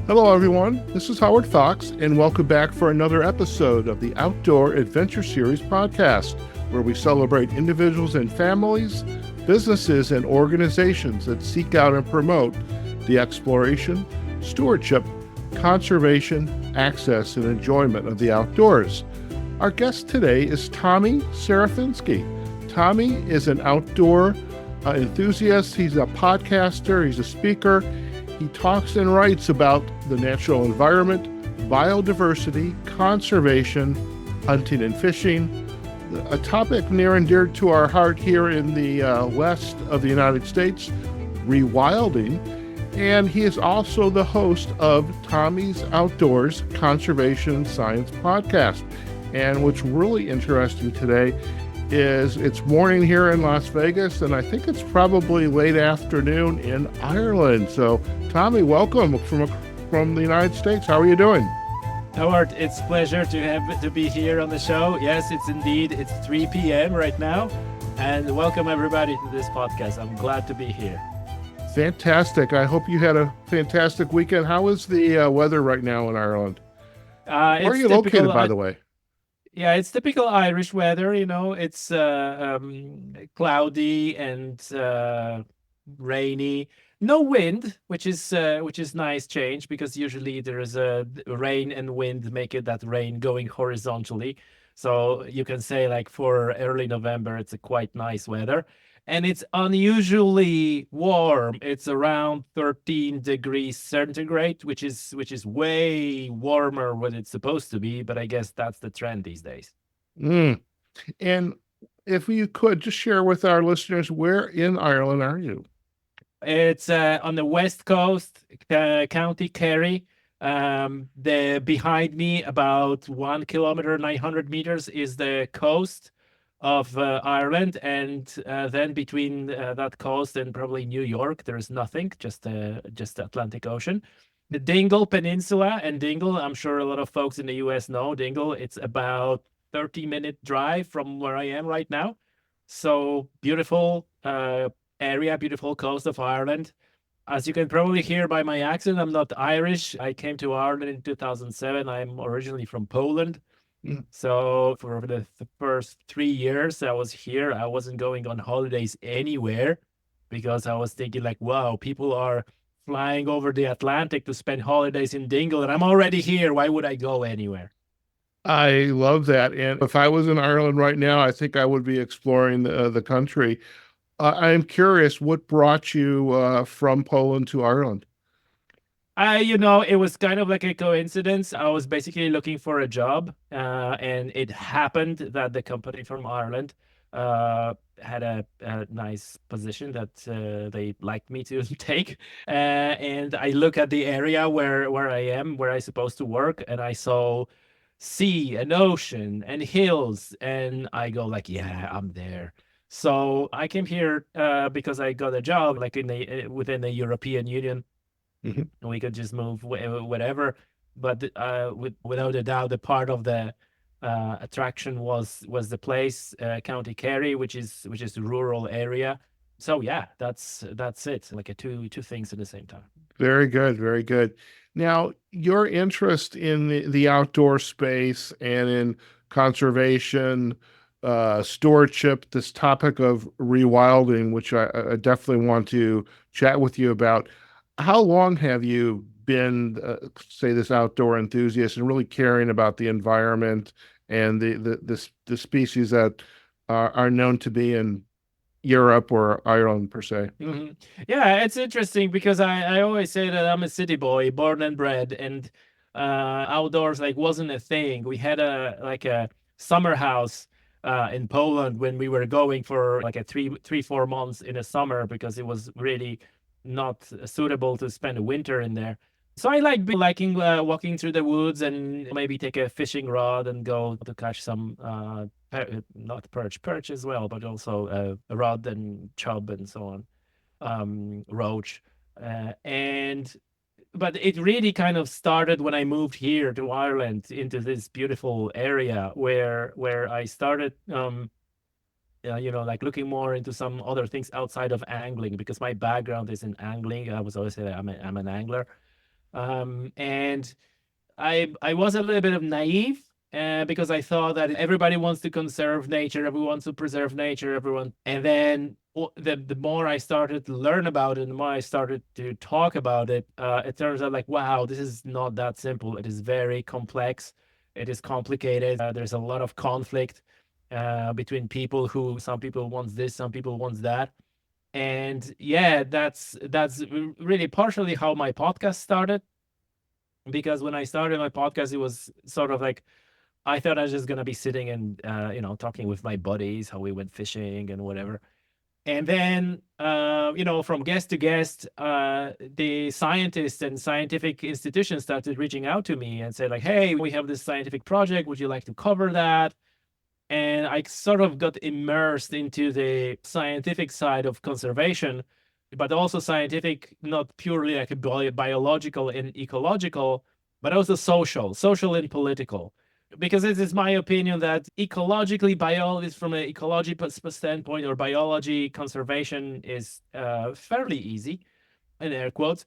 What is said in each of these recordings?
Hello, everyone. This is Howard Fox, and welcome back for another episode of the Outdoor Adventure Series podcast, where we celebrate individuals and families, businesses, and organizations that seek out and promote the exploration, stewardship, conservation, access, and enjoyment of the outdoors. Our guest today is Tommy Serafinski. Tommy is an outdoor enthusiast. He's a podcaster. He's a speaker. He talks and writes about the natural environment, biodiversity, conservation, hunting and fishing, a topic near and dear to our heart here in the west of the United States, rewilding. And he is also the host of Tommy's Outdoors Conservation Science Podcast. And what's really interesting today is it's morning here in Las Vegas, and I think it's probably late afternoon in Ireland. So, Tommy, welcome from the United States. How are you doing? Howard, it's a pleasure to be here on the show. Yes, it's 3 p.m. right now, and welcome everybody to this podcast. I'm glad to be here. Fantastic. I hope you had a fantastic weekend. How is the weather right now in Ireland? Where are you located, by the way? Yeah, it's typical Irish weather. It's cloudy and rainy. No wind, which is nice change, because usually there is a rain and wind make it that rain going horizontally. So you can say, like, for early November, it's a quite nice weather. And it's unusually warm. It's around 13 degrees centigrade, which is way warmer than it's supposed to be. But I guess that's the trend these days. And if you could just share with our listeners, where in Ireland are you? It's on the west coast, County Kerry. Behind me, about 1 kilometer, 900 meters, is the coast of Ireland, and then between that coast and probably New York, there's nothing, just the Atlantic Ocean. The Dingle Peninsula, and Dingle, I'm sure a lot of folks in the US know Dingle. It's about 30-minute drive from where I am right now. So beautiful area, beautiful coast of Ireland. As you can probably hear by my accent, I'm not Irish. I came to Ireland in 2007. I'm originally from Poland. So for the first 3 years I was here, I wasn't going on holidays anywhere, because I was thinking, like, wow, people are flying over the Atlantic to spend holidays in Dingle, and I'm already here. Why would I go anywhere? I love that. And if I was in Ireland right now, I think I would be exploring the country. I'm curious, what brought you from Poland to Ireland? It was kind of like a coincidence. I was basically looking for a job, and it happened that the company from Ireland had a nice position that they liked me to take. And I look at the area where I am, where I'm supposed to work, and I saw sea and ocean and hills, and I go, like, yeah, I'm there. So I came here because I got a job, like, within the European Union. Mm-hmm. We could just move whatever, but without a doubt, the part of the attraction was the place, County Kerry, which is a rural area. So yeah, that's it. Like two things at the same time. Very good, very good. Now, your interest in the outdoor space and in conservation, stewardship, this topic of rewilding, which I definitely want to chat with you about. How long have you been, say, this outdoor enthusiast and really caring about the environment and the species that are known to be in Europe or Ireland per se? Mm-hmm. Yeah, it's interesting, because I always say that I'm a city boy, born and bred, and outdoors, like, wasn't a thing. We had a summer house in Poland when we were going for like a 4 months in a summer, because it was really not suitable to spend a winter in there. So I liking walking through the woods and maybe take a fishing rod and go to catch some not perch as well, but also a rod and chub and so on, roach, but it really kind of started when I moved here to Ireland, into this beautiful area where I started like looking more into some other things outside of angling, because my background is in angling. I was always say I'm an angler. And I was a little bit of naive because I thought that everybody wants to conserve nature, everyone wants to preserve nature, everyone. And then the more I started to learn about it, the more I started to talk about it, it turns out like, wow, this is not that simple. It is very complex. It is complicated. There's a lot of conflict between people who some people wants this, some people wants that. And yeah, that's really partially how my podcast started, because when I started my podcast, it was sort of like I thought I was just gonna be sitting and talking with my buddies, how we went fishing and whatever. And then from guest to guest, the scientists and scientific institutions started reaching out to me and said like, "Hey, we have this scientific project. Would you like to cover that?" And I sort of got immersed into the scientific side of conservation, but also scientific, not purely like a biological and ecological, but also social and political. Because it is my opinion that ecologically, biology from an ecology standpoint, or biology conservation is fairly easy, in air quotes.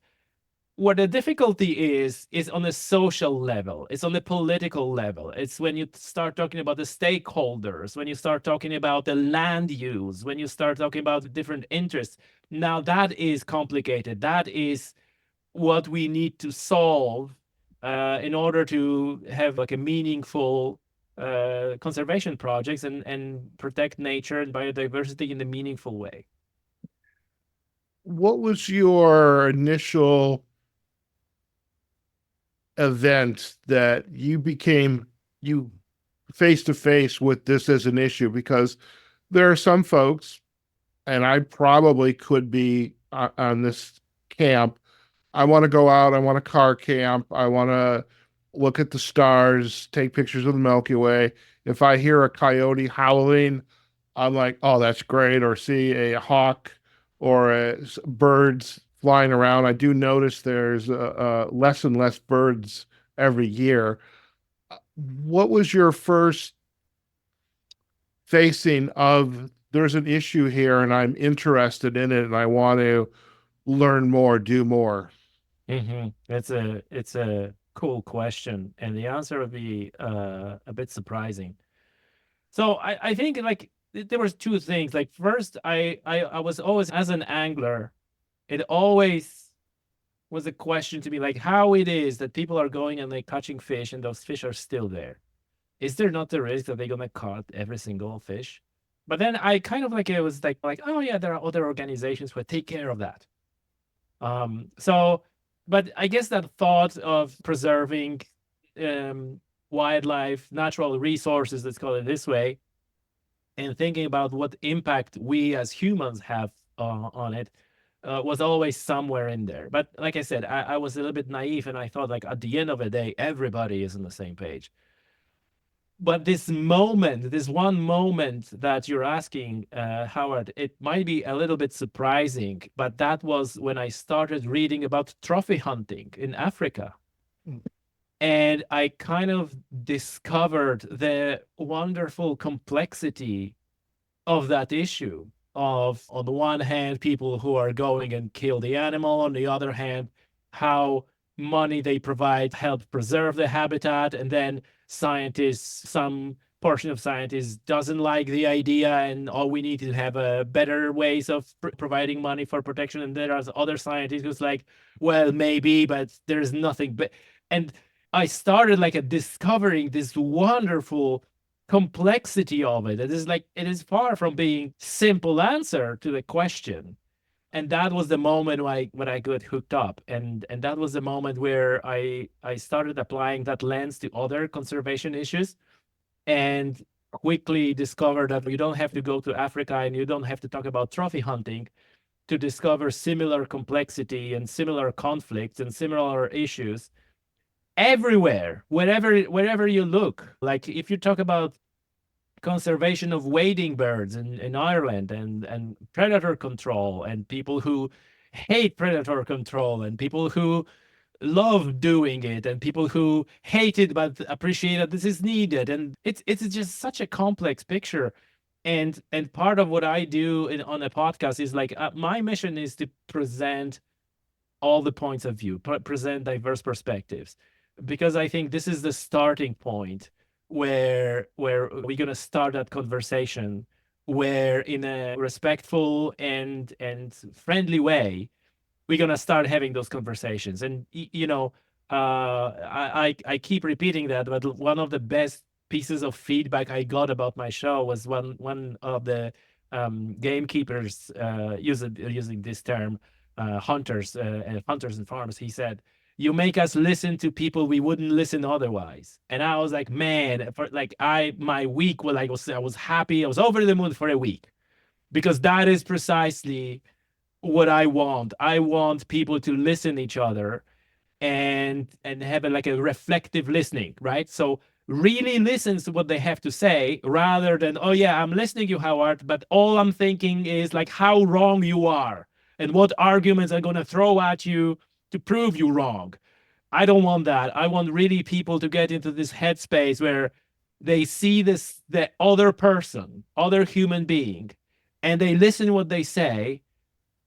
What the difficulty is on a social level, it's on the political level. It's when you start talking about the stakeholders, when you start talking about the land use, when you start talking about different interests. Now that is complicated. That is what we need to solve in order to have like a meaningful conservation projects and protect nature and biodiversity in a meaningful way. What was your initial event that you became you face to face with this as an issue? Because there are some folks, and I probably could be on this camp. I want to go out, I want to car camp, I want to look at the stars, take pictures of the Milky Way. If I hear a coyote howling, I'm like, oh, that's great. Or see a hawk or birds flying around. I do notice there's less and less birds every year. What was your first facing of there's an issue here and I'm interested in it and I want to learn more, do more? It's a cool question, and the answer would be a bit surprising. So I think like there was two things. Like first, I was always, as an angler, it always was a question to me like how it is that people are going and like catching fish and those fish are still there. Is there not the risk that they're gonna cut every single fish? But then I kind of like, it was like, oh yeah, there are other organizations who take care of that. So, but I guess that thought of preserving um, wildlife, natural resources, let's call it this way, and thinking about what impact we as humans have on it was always somewhere in there. But like I said, I was a little bit naive, and I thought like at the end of the day, everybody is on the same page. But this moment, this one moment that you're asking, Howard, it might be a little bit surprising, but that was when I started reading about trophy hunting in Africa. Mm. And I kind of discovered the wonderful complexity of that issue. Of, on the one hand, people who are going and kill the animal, on the other hand, how money they provide help preserve the habitat, and then scientists, some portion of scientists doesn't like the idea, and oh, we need to have better ways of providing money for protection, and there are other scientists who's like, well, maybe, but there's nothing. But and I started like discovering this wonderful complexity of it. It is like, it is far from being simple answer to the question. And that was the moment when I got hooked up, and that was the moment where I started applying that lens to other conservation issues, and quickly discovered that you don't have to go to Africa and you don't have to talk about trophy hunting to discover similar complexity and similar conflicts and similar issues everywhere, wherever you look. Like if you talk about conservation of wading birds in Ireland, and predator control, and people who hate predator control, and people who love doing it, and people who hate it but appreciate that this is needed, and it's just such a complex picture. And part of what I do on a podcast is like, my mission is to present all the points of view, present diverse perspectives, because I think this is the starting point where we're going to start that conversation, where in a respectful and friendly way we're going to start having those conversations. And I keep repeating that, but one of the best pieces of feedback I got about my show was one of the gamekeepers, using this term, hunters and farmers. He said, "You make us listen to people we wouldn't listen otherwise." And I was like, man, my week was like, I was happy. I was over the moon for a week, because that is precisely what I want. I want people to listen to each other and have a reflective listening, right? So really listen to what they have to say, rather than, oh yeah, I'm listening to you, Howard, but all I'm thinking is like how wrong you are and what arguments I'm going to throw at you to prove you wrong. I don't want that. I want really people to get into this headspace where they see the other person, other human being, and they listen to what they say,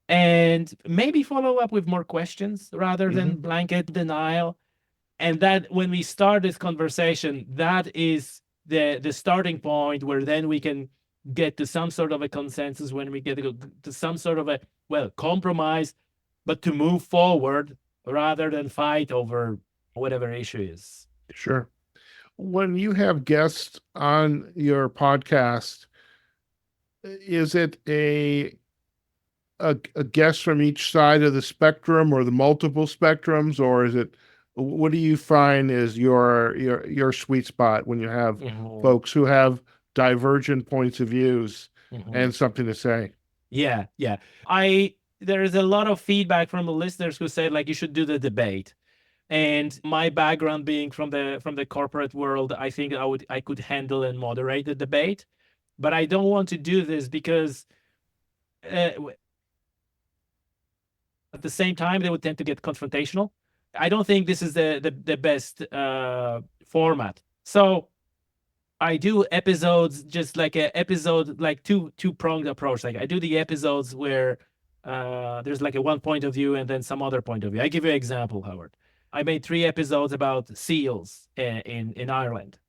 and maybe follow up with more questions rather than blanket denial. And that when we start this conversation, that is the starting point, where then we can get to some sort of a consensus, when we get to some sort of a compromise, but to move forward rather than fight over whatever issue is. Sure. When you have guests on your podcast, is it a guest from each side of the spectrum, or the multiple spectrums, or is it, what do you find is your sweet spot when you have folks who have divergent points of views and something to say? Yeah. There is a lot of feedback from the listeners who said, like, you should do the debate. And my background being from the corporate world, I think I could handle and moderate the debate. But I don't want to do this because at the same time, they would tend to get confrontational. I don't think this is the best format. So I do episodes just like an episode, like two-pronged approach. Like I do the episodes where there's like a one point of view and then some other point of view. I give you an example, Howard. I made 3 episodes about seals in Ireland.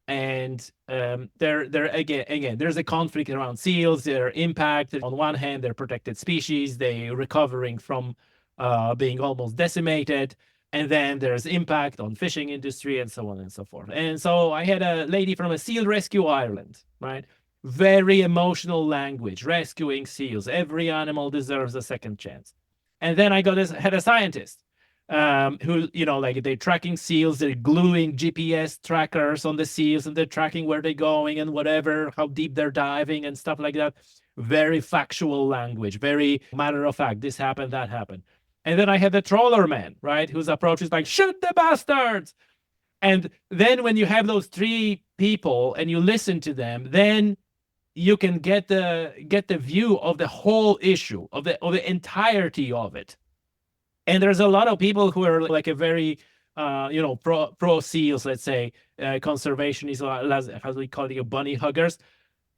And there again, there's a conflict around seals. They're impacted. On one hand, they're protected species. They're recovering from being almost decimated. And then there's impact on fishing industry and so on and so forth. And so I had a lady from a Seal Rescue Ireland, right? Very emotional language, rescuing seals. Every animal deserves a second chance. And then I had a scientist who, like, they're tracking seals, they're gluing GPS trackers on the seals, and they're tracking where they're going and whatever, how deep they're diving and stuff like that. Very factual language, very matter of fact. This happened, that happened. And then I had the trawler man, right, whose approach is like, shoot the bastards. And then when you have those 3 people and you listen to them, then you can get the view of the whole issue, of the entirety of it. And there's a lot of people who are like a very, pro seals, let's say, conservationists, as we call it, bunny huggers.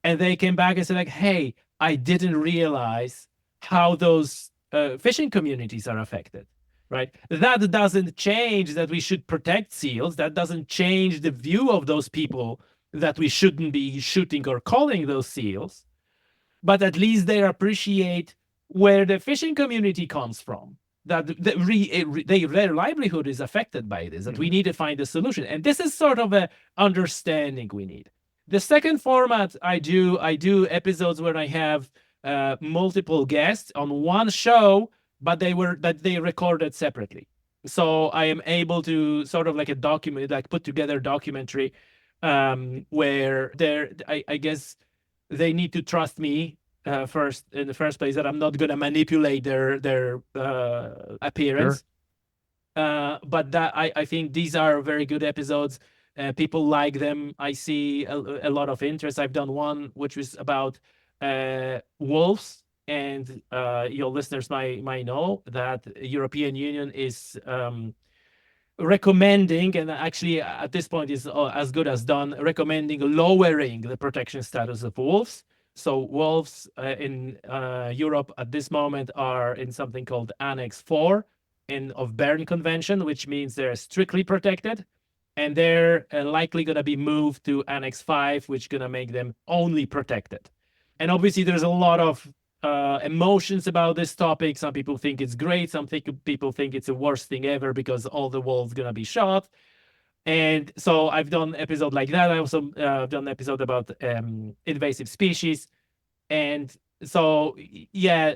And they came back and said, like, hey, I didn't realize how those fishing communities are affected, right? That doesn't change that we should protect seals. That doesn't change the view of those people that we shouldn't be shooting or calling those seals. But at least they appreciate where the fishing community comes from, that their livelihood is affected by this, that we need to find a solution. And this is sort of a understanding we need. The second format I do episodes where I have multiple guests on one show, but they recorded separately. So I am able to sort of like put together documentary where I guess they need to trust me first, in the first place, that I'm not going to manipulate their appearance. Sure. But that I think these are very good episodes. People like them. I see a lot of interest. I've done one which was about wolves, and your listeners might know that the European Union is recommending, and actually at this point is as good as done, recommending lowering the protection status of wolves. So wolves in Europe at this moment are in something called Annex 4, of Berne Convention, which means they're strictly protected, and they're likely going to be moved to Annex 5, which is going to make them only protected. And obviously, there's a lot of emotions about this topic. Some people think it's great. People think it's the worst thing ever because all the wolves going to be shot. And so I've done episode like that. I also done episode about invasive species. And so, yeah,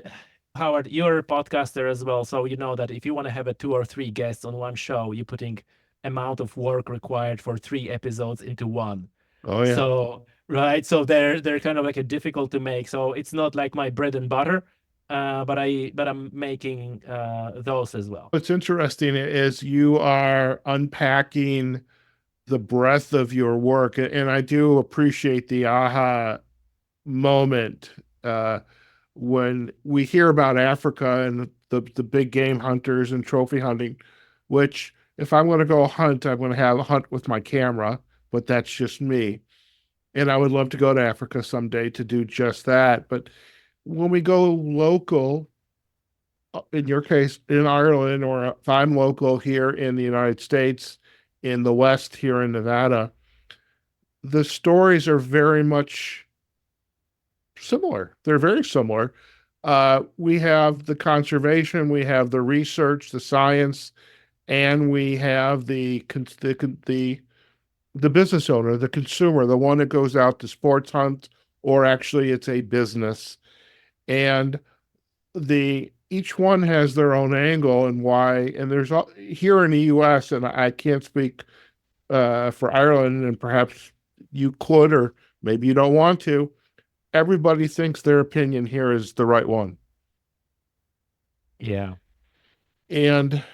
Howard, you're a podcaster as well. So you know that if you want to have a 2 or 3 guests on one show, you're putting amount of work required for 3 episodes into one. Oh yeah. So, right. So they're kind of like a difficult to make. So it's not like my bread and butter. But I'm making those as well. What's interesting is you are unpacking the breadth of your work, and I do appreciate the aha moment when we hear about Africa and the big game hunters and trophy hunting, which if I'm going to go hunt, I'm going to have a hunt with my camera, but that's just me. And I would love to go to Africa someday to do just that. But when we go local, in your case, in Ireland, or if I'm local here in the United States, in the West, here in Nevada, the stories are very much similar. They're very similar. We have the conservation, we have the research, the science, and we have the business owner, the consumer, the one that goes out to sports hunt, or actually it's a business. And each one has their own angle and why. And there's here in the U.S., and I can't speak for Ireland, and perhaps you could, or maybe you don't want to. Everybody thinks their opinion here is the right one. Yeah. And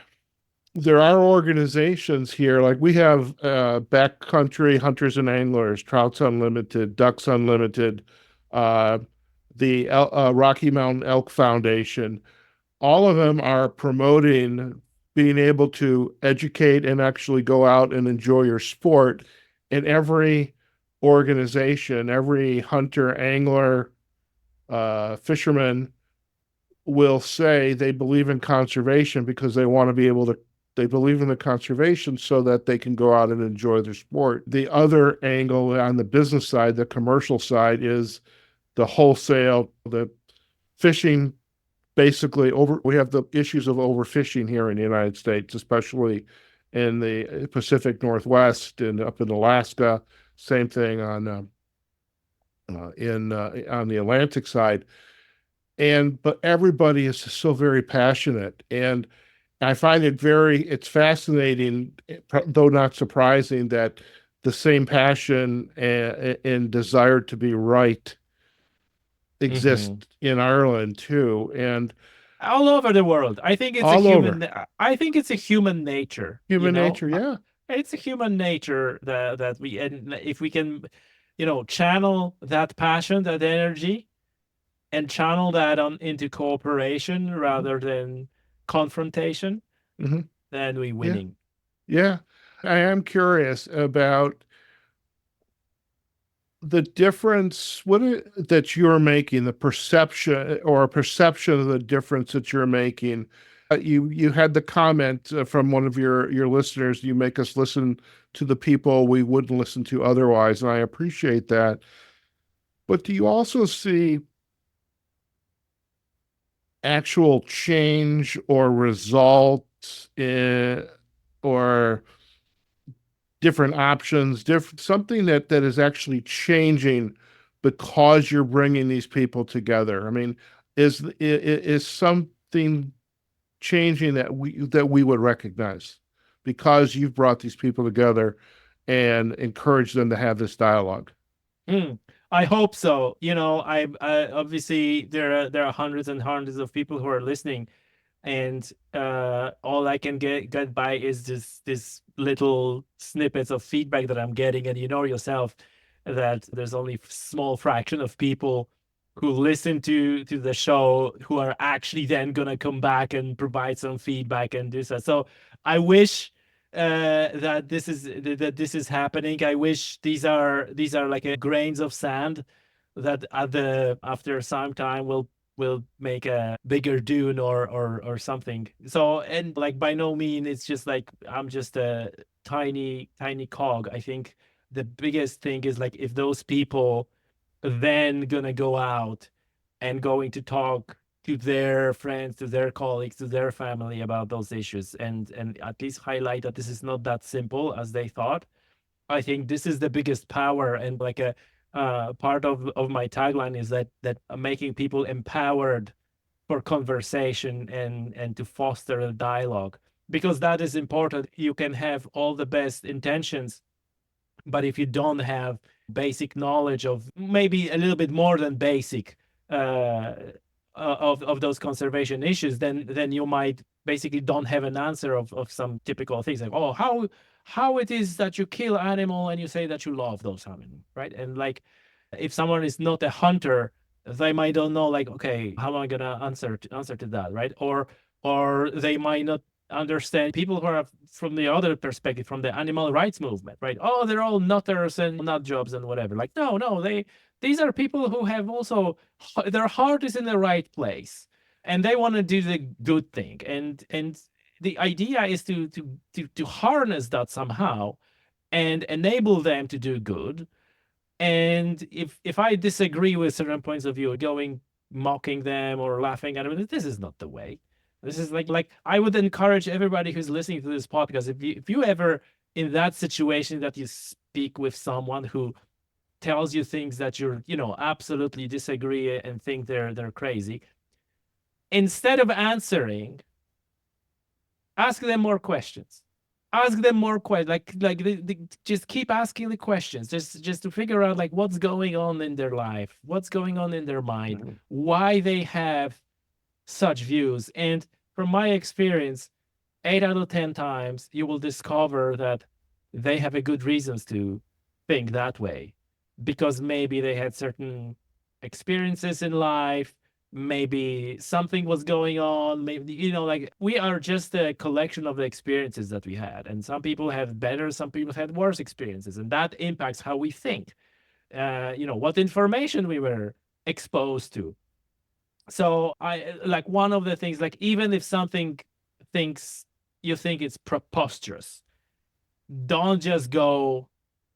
there are organizations here, like we have Backcountry Hunters and Anglers, Trouts Unlimited, Ducks Unlimited, the Rocky Mountain Elk Foundation. All of them are promoting being able to educate and actually go out and enjoy your sport. And every organization, every hunter, angler, fisherman will say they believe in conservation because they want to be able to, they believe in the conservation so that they can go out and enjoy their sport. The other angle on the business side, the commercial side, is the wholesale, the fishing. Basically, we have the issues of overfishing here in the United States, especially in the Pacific Northwest and up in Alaska. Same thing on the Atlantic side. But everybody is so very passionate, and I find it's fascinating, though not surprising, that the same passion and desire to be right exist in Ireland too, and all over the world. I think it's all a human. over. I think it's a human nature. Human nature, yeah. It's a human nature that we, and if we can, channel that passion, that energy, and channel that into cooperation rather than confrontation, then we're winning. Yeah. I am curious about the difference that you're making, the perception of the difference that you're making. You had the comment from one of your listeners, you make us listen to the people we wouldn't listen to otherwise, and I appreciate that. But do you also see actual change or results or different options, something that is actually changing because you're bringing these people together? I mean, is something changing that we would recognize because you've brought these people together and encouraged them to have this dialogue? I hope so. I obviously there are hundreds and hundreds of people who are listening, and all I can get by is this little snippets of feedback that I'm getting. And you know yourself that there's only small fraction of people who listen to the show who are actually then gonna come back and provide some feedback and do so. So I wish that this is happening. I wish these are like grains of sand that after some time will will make a bigger dune or something. So, and like by no means it's just like I'm just a tiny cog. I think the biggest thing is like if those people then gonna go out and going to talk to their friends, to their colleagues, to their family about those issues, and at least highlight that this is not that simple as they thought. I think this is the biggest power, and like a part of my tagline is that making people empowered for conversation and to foster a dialogue, because that is important. You can have all the best intentions, but if you don't have basic knowledge of maybe a little bit more than basic uh, of those conservation issues, then you might basically don't have an answer of some typical things like, oh, how it is that you kill animal and you say that you love those animals, right? And like if someone is not a hunter, they might don't know like, okay, how am I gonna answer to that, right? Or they might not understand people who are from the other perspective, from the animal rights movement, right? Oh, they're all nutters and nut jobs and whatever. Like, no, these are people who have also their heart is in the right place and they want to do the good thing. And the idea is to harness that somehow and enable them to do good. And if I disagree with certain points of view, going mocking them or laughing at them, this is not the way. This is like I would encourage everybody who's listening to this podcast, if you ever in that situation that you speak with someone who tells you things that you're absolutely disagree and think they're crazy, instead of answering, ask them more questions. Ask them more questions. Just keep asking the questions. Just to figure out like what's going on in their life, what's going on in their mind, why they have such views. And from my experience, 8 out of 10 times you will discover that they have a good reasons to think that way, because maybe they had certain experiences in life, maybe something was going on, maybe like we are just a collection of the experiences that we had, and some people have better, some people had worse experiences, and that impacts how we think, what information we were exposed to. So I like one of the things, like even if something thinks you think it's preposterous, don't just go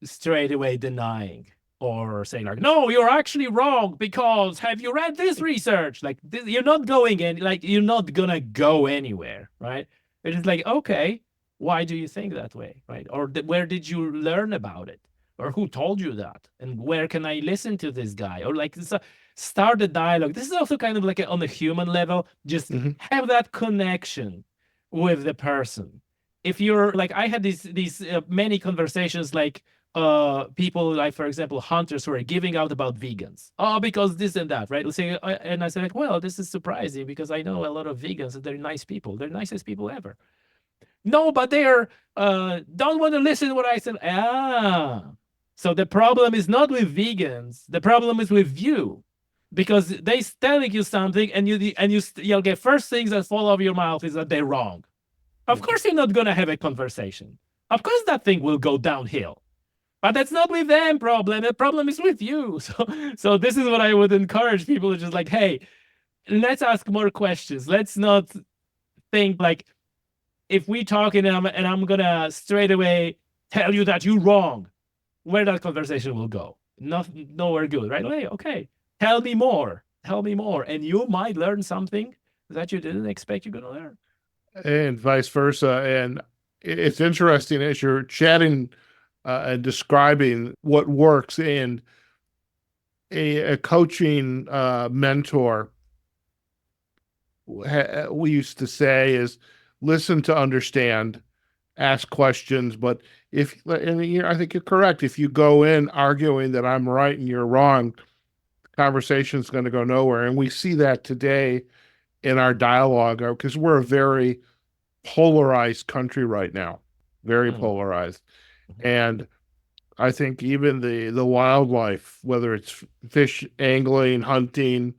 straight away denying or saying like, no, you're actually wrong because have you read this research? Like you're not going in, like you're not gonna go anywhere, right? It's like, okay, why do you think that way, right? Or where did you learn about it? Or who told you that? And where can I listen to this guy? Or like start a dialogue. This is also kind of like on the human level, just have that connection with the person. If you're like, I had these many conversations like people like, for example, hunters who are giving out about vegans. Oh, because this and that, right? Let's say, and I said like, well, this is surprising because I know a lot of vegans and they're nice people. They're nicest people ever. No, but they're don't want to listen to what I said. So the problem is not with vegans. The problem is with you, because they telling you something and you'll get first things that fall out of your mouth is that they're wrong. Of course, you're not gonna have a conversation. Of course, that thing will go downhill. But that's not with them problem. The problem is with you. So this is what I would encourage people to just like, hey, let's ask more questions. Let's not think like, if we talk and I'm gonna straight away tell you that you're wrong, where that conversation will go? Nowhere good, right? Okay, tell me more, and you might learn something that you didn't expect you're gonna learn. And vice versa. And it's interesting as you're chatting and describing what works in a coaching mentor. We used to say is listen to understand, ask questions. But I think you're correct. If you go in arguing that I'm right and you're wrong, the conversation's going to go nowhere. And we see that today in our dialogue because we're a very polarized country right now, very polarized. And I think even the wildlife, whether it's fish, angling, hunting,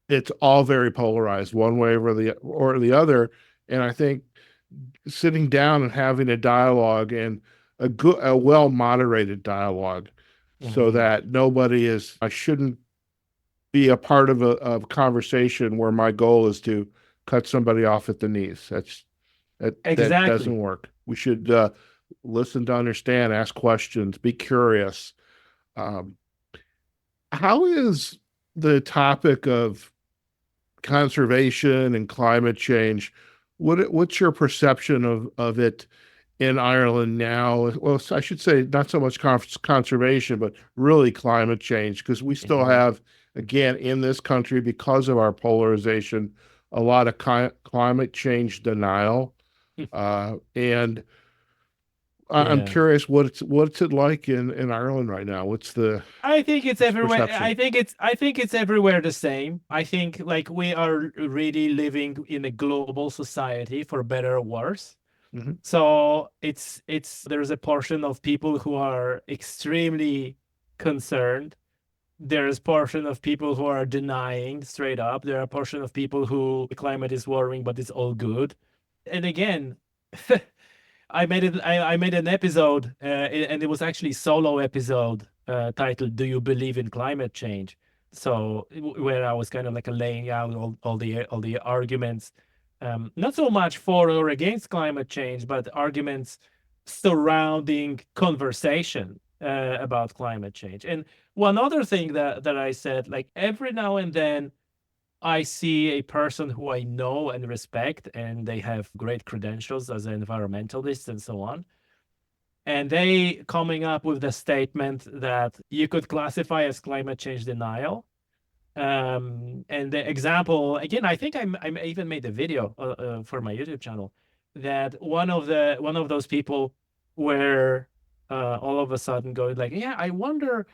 it's all very polarized one way or the other. And I think sitting down and having a dialogue, and a well moderated dialogue, so that nobody is, I shouldn't be a part of a conversation where my goal is to cut somebody off at the knees. That doesn't Exactly. work. We should listen to understand, ask questions, be curious. Um, how is the topic of conservation and climate change? What's your perception of it in Ireland now? Well, I should say not so much conservation, but really climate change, because we still Yeah. have, again, in this country, because of our polarization, a lot of climate change denial. And I'm Yeah. curious, what's it like in Ireland right now? I think it's What's the everywhere. perception? I think it's everywhere the same. I think like we are really living in a global society for better or worse. Hmm. So it's there's a portion of people who are extremely concerned. There's a portion of people who are denying straight up. There are a portion of people who the climate is warming, but it's all good. And again, I made an episode, and it was actually solo episode titled "Do You Believe in Climate Change?" So where I was kind of like laying out all the arguments, not so much for or against climate change, but arguments surrounding conversation about climate change. And one other thing that I said, like every now and then I see a person who I know and respect, and they have great credentials as an environmentalist and so on. And they coming up with the statement that you could classify as climate change denial. And the example, again, I think I even made a video for my YouTube channel that one of those people were all of a sudden going like, yeah, I wonder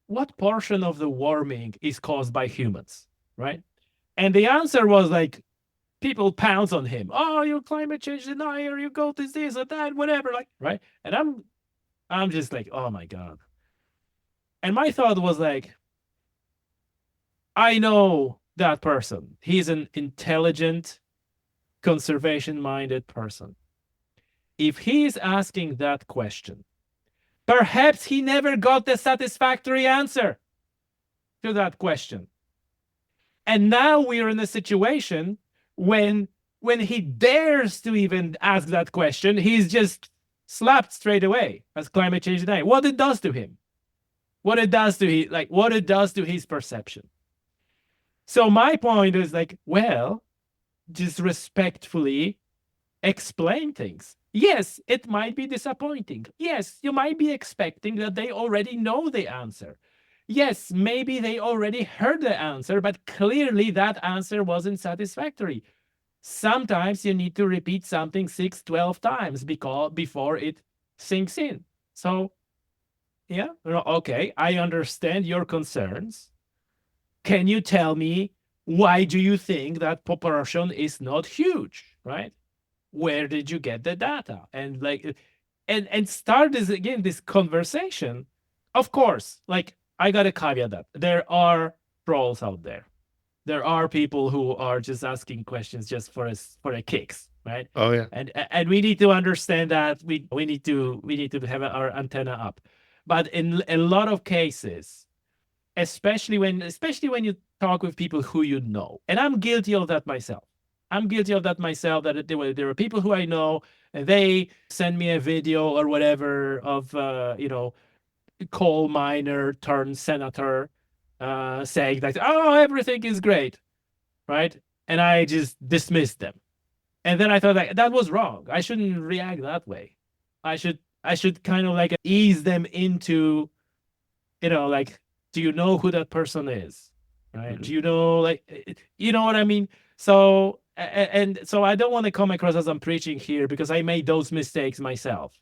what portion of the warming is caused by humans, right? And the answer was like, people pounce on him. Oh, you're climate change denier. You go to this or that, whatever. Like, right? And I'm just like, oh my god. And my thought was like, I know that person. He's an intelligent, conservation-minded person. If he is asking that question, perhaps he never got the satisfactory answer to that question. And now we are in a situation when he dares to even ask that question, he's just slapped straight away as climate change denier. What it does to him, what it does to his perception. So my point is like, well, just respectfully explain things. Yes, it might be disappointing. Yes, you might be expecting that they already know the answer. Yes, maybe they already heard the answer, but clearly that answer wasn't satisfactory. Sometimes you need to repeat something 6, 12 times before it sinks in. So, yeah, okay, I understand your concerns. Can you tell me why do you think that proportion is not huge, right? Where did you get the data? And like, and start this conversation. Of course, like I got to caveat that there are trolls out there. There are people who are just asking questions just for a kicks, right? Oh yeah. And we need to understand that we need to have our antenna up. But in a lot of cases, especially when you talk with people who you know, and I'm guilty of that myself. I'm guilty of that myself. That there were people who I know, and they send me a video or whatever of coal miner turned senator saying that, oh, everything is great, right? And I just dismissed them. And then I thought like that was wrong. I shouldn't react that way. I should kind of like ease them into, like, do you know who that person is? Right? Hmm. Do you know, like, you know what I mean? So and so I don't want to come across as I'm preaching here because I made those mistakes myself.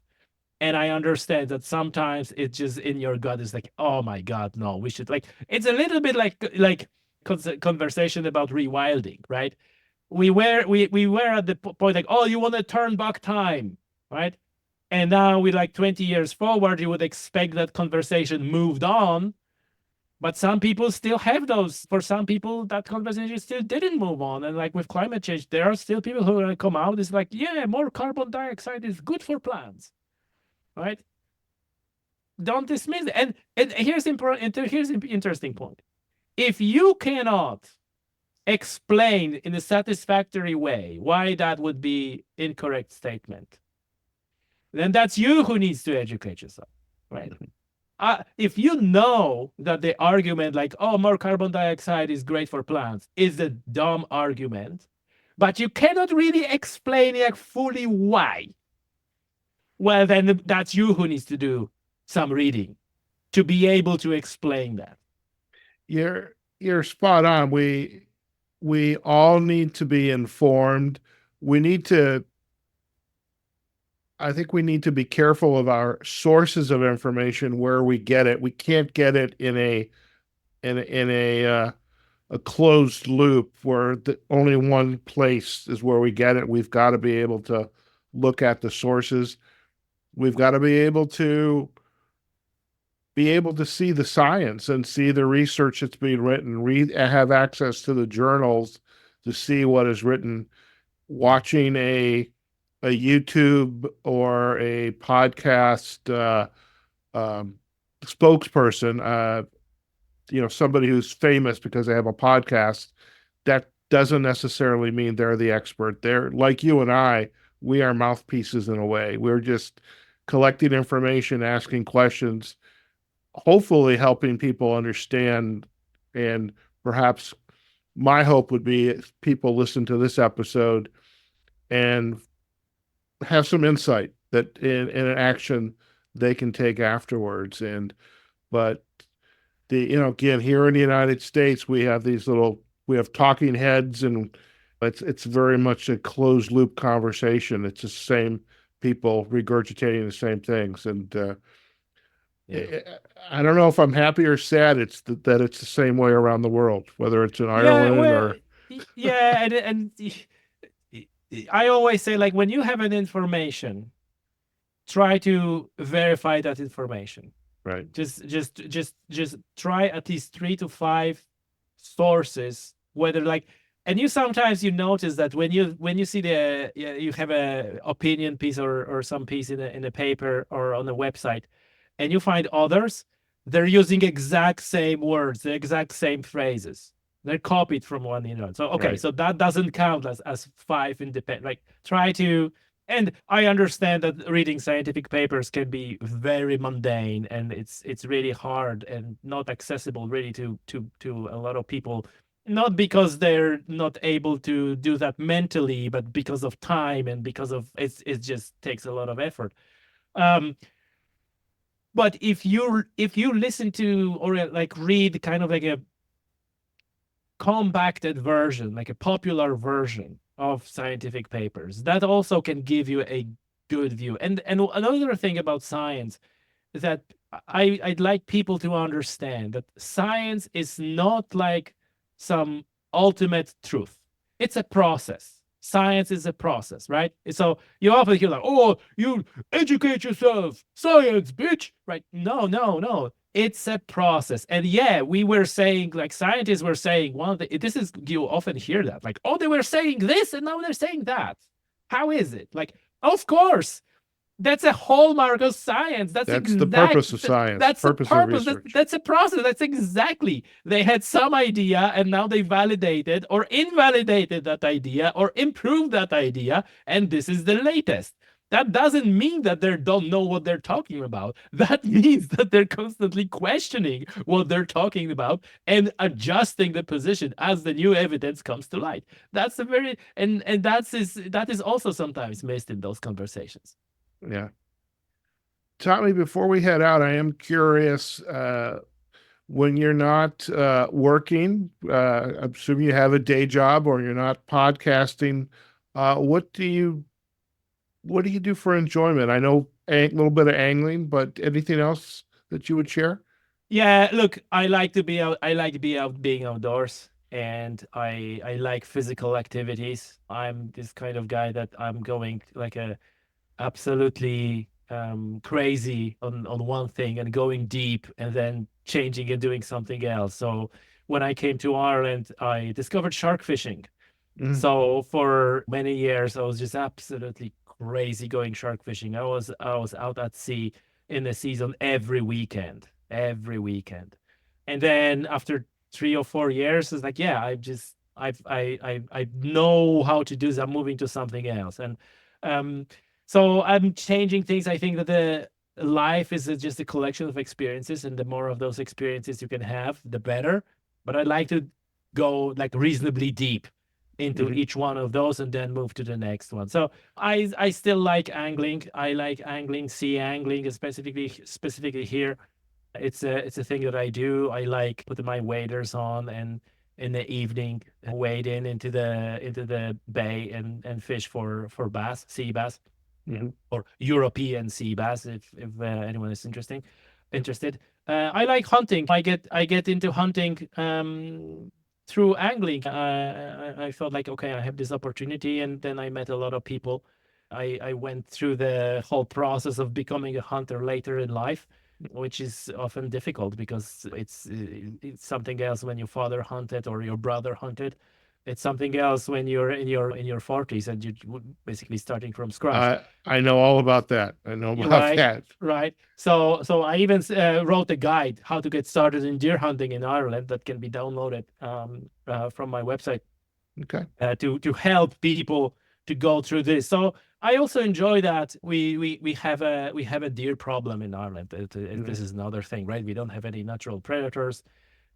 And I understand that sometimes it's just in your gut is like, oh my god, no, we should, like, it's a little bit like conversation about rewilding, right? We were at the point like, oh, you want to turn back time, right? And now we like 20 years forward, you would expect that conversation moved on, but some people still have those. For some people, that conversation still didn't move on. And like with climate change, there are still people who are gonna come out. It's like, yeah, more carbon dioxide is good for plants, right? Don't dismiss it. And here's important. Here's an interesting point. If you cannot explain in a satisfactory way why that would be incorrect statement, then that's you who needs to educate yourself, right? If you know that the argument like, oh, more carbon dioxide is great for plants is a dumb argument, but you cannot really explain like fully why, well, then that's you who needs to do some reading to be able to explain that. You're spot on. We all need to be informed. We need to I think we need to be careful of our sources of information where we get it. We can't get it in a closed loop where only one place is where we get it. We've got to be able to look at the sources. We've got to be able to see the science and see the research that's being written, have access to the journals to see what is written. Watching a YouTube or a podcast spokesperson, somebody who's famous because they have a podcast, that doesn't necessarily mean they're the expert. They're like you and I, we are mouthpieces in a way. We're just collecting information, asking questions, hopefully helping people understand. And perhaps my hope would be people listen to this episode and have some insight that in an action they can take afterwards. But again, here in the United States, we have talking heads, and it's very much a closed loop conversation. It's the same people regurgitating the same things. And I don't know if I'm happy or sad. It's that it's the same way around the world, whether it's in Ireland or. Yeah, and I always say, like, when you have an information, try to verify that information. Right. Just try at least 3 to 5 sources, whether and you sometimes you notice that when you see you have a opinion piece or some piece in a paper or on a website, and you find others, they're using exact same words, the exact same phrases. They're copied from one another. So okay, right. So that doesn't count as 5 independent. Try to. And I understand that reading scientific papers can be very mundane, and it's really hard and not accessible really to a lot of people, not because they're not able to do that mentally, but because of time and because of it just takes a lot of effort. But if you listen to or read kind of like a compacted version, like a popular version of scientific papers, that also can give you a good view. And another thing about science is that I'd like people to understand that science is not like some ultimate truth. It's a process. Science is a process, right? So you often hear like, oh, you educate yourself, science, bitch, right? No. It's a process. And yeah, we were saying, like, scientists were saying, you often hear that, like, oh, they were saying this and now they're saying that. How is it? Like, of course, that's a hallmark of science. That's the purpose of science. That's the purpose of research. That's a process. That's exactly. They had some idea and now they validated or invalidated that idea or improved that idea. And this is the latest. That doesn't mean that they don't know what they're talking about. That means that they're constantly questioning what they're talking about and adjusting the position as the new evidence comes to light. That's that is also sometimes missed in those conversations. Yeah. Tommy, before we head out, I am curious, when you're not working, I'm assuming you have a day job or you're not podcasting, what do you do for enjoyment? I know a little bit of angling, but anything else that you would share? Yeah, look, I like to be out. I like to be out being outdoors, and I like physical activities. I'm this kind of guy that I'm going like a absolutely crazy on one thing and going deep and then changing and doing something else. So when I came to Ireland, I discovered shark fishing. Mm-hmm. So for many years, I was just absolutely crazy going shark fishing. I was out at sea in the season every weekend. And then after 3 or 4 years, it's like, yeah, I know how to do this. I'm moving to something else. And so I'm changing things. I think that the life is just a collection of experiences, and the more of those experiences you can have, the better. But I like to go like reasonably deep into each one of those and then move to the next one. So I still like angling. I like angling, sea angling, specifically here. It's a thing that I do. I like putting my waders on and in the evening wade into the bay and fish for bass, sea bass, or European sea bass if anyone is interested. I like hunting. I get into hunting through angling. I felt like, okay, I have this opportunity, and then I met a lot of people. I went through the whole process of becoming a hunter later in life, which is often difficult because it's something else when your father hunted or your brother hunted. It's something else when you're in your 40s and you're basically starting from scratch. I know all about that. I know about that. Right. So I even wrote a guide how to get started in deer hunting in Ireland that can be downloaded from my website. Okay. To help people to go through this. So I also enjoy that we have a deer problem in Ireland. This is another thing, right? We don't have any natural predators,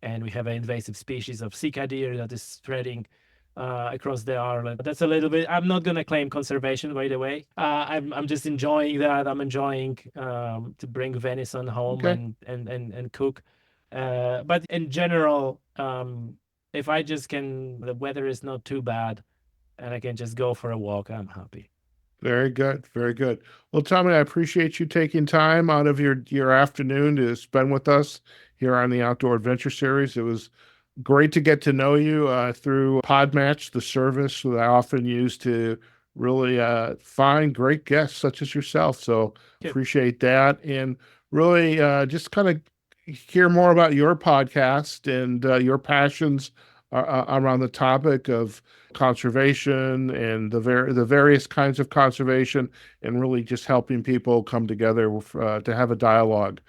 and we have an invasive species of Sika deer that is spreading across the Ireland. That's a little bit. I'm not going to claim conservation right away. I'm just enjoying that. I'm enjoying to bring venison home and cook. But in general, if I just the weather is not too bad, and I can just go for a walk, I'm happy. Very good. Very good. Well, Tommy, I appreciate you taking time out of your afternoon to spend with us here on the Outdoor Adventure Series. It was great to get to know you through Podmatch, the service that I often use to really find great guests such as yourself. So appreciate that. And really just kind of hear more about your podcast and your passions around the topic of conservation and the various kinds of conservation, and really just helping people come together to have a dialogue.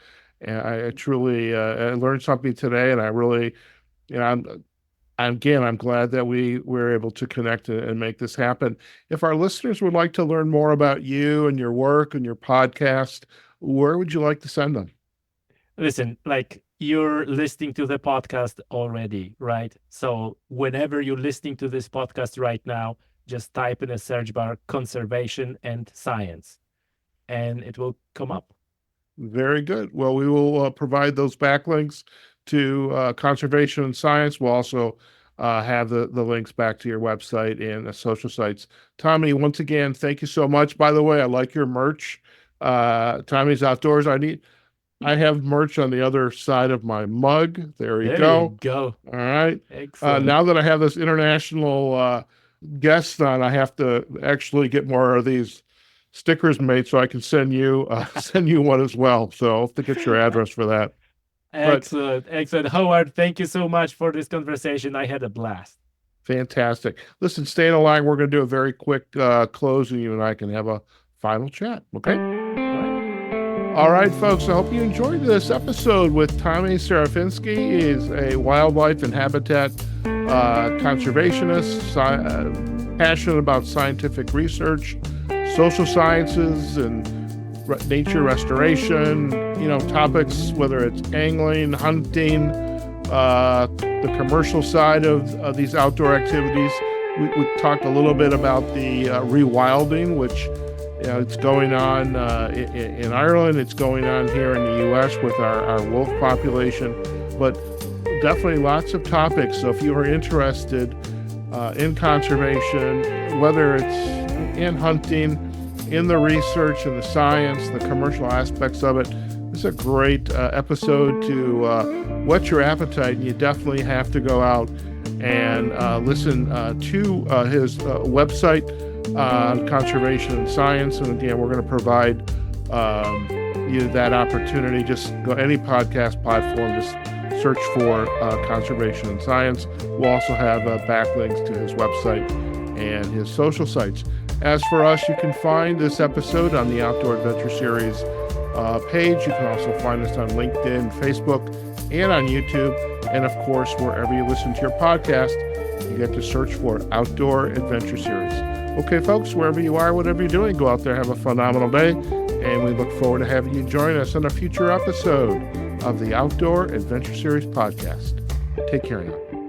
And I truly I learned something today, and I really, I'm glad that we were able to connect and make this happen. If our listeners would like to learn more about you and your work and your podcast, where would you like to send them? Listen, like, you're listening to the podcast already, right? So whenever you're listening to this podcast right now, just type in a search bar conservation and science, and it will come up. Very good. Well, we will provide those backlinks to conservation and science. We'll also have the links back to your website and the social sites. Tommy, once again, thank you so much. By the way, I like your merch. Tommy's Outdoors. I have merch on the other side of my mug. There you go. All right. Excellent. Now that I have this international guest on, I have to actually get more of these stickers made so I can send you one as well. So I'll have to get your address for that. Excellent. Howard, thank you so much for this conversation. I had a blast. Fantastic. Listen, stay in the line. We're going to do a very quick close, and you and I can have a final chat. Okay? All right, folks, I hope you enjoyed this episode with Tommy Serafinski. He is a wildlife and habitat conservationist, passionate about scientific research, social sciences, and nature restoration, topics, whether it's angling, hunting, the commercial side of these outdoor activities. We talked a little bit about the rewilding, which it's going on in Ireland. It's going on here in the U.S. with our wolf population, but definitely lots of topics. So if you are interested in conservation, whether it's in hunting, in the research and the science, the commercial aspects of it, it's a great episode to whet your appetite. And you definitely have to go out and listen to his website on conservation and science. And again, we're going to provide you that opportunity. Just go any podcast platform, just search for conservation and science. We'll also have backlinks to his website and his social sites. As for us, you can find this episode on the Outdoor Adventure Series page. You can also find us on LinkedIn, Facebook, and on YouTube. And of course, wherever you listen to your podcast, you get to search for Outdoor Adventure Series. Okay, folks, wherever you are, whatever you're doing, go out there, have a phenomenal day. And we look forward to having you join us on a future episode of the Outdoor Adventure Series podcast. Take care now.